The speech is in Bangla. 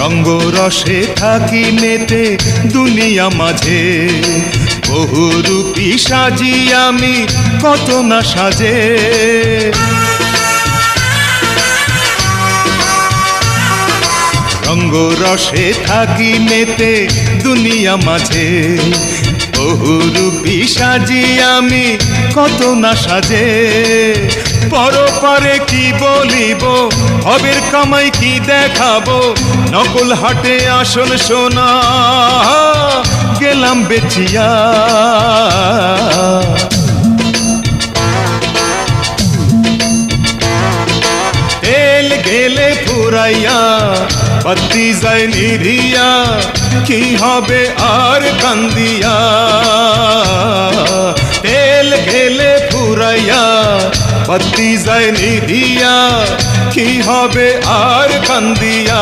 রঙ্গরসে থাকি মেতে দুনিয়া মাঝে, বহুরূপী সাজি আমি কত না সাজে। রঙ্গরসে থাকি মেতে দুনিয়া মাঝে, বহুরূপী সাজি আমি কত না সাজে। পরপারে কি বলিব, হবের কামাই কি দেখাবো, নকল হাটে আসল সোনা গেলাম বেচিয়া। তেল গেলে ফুরাইয়া বাতি যায় নিভিয়া, কি হবে আর কান্দিয়া। তেল গেলে ফুরাইয়া বাতি যায় নিভিয়া, কি হবে আর কান্দিয়া।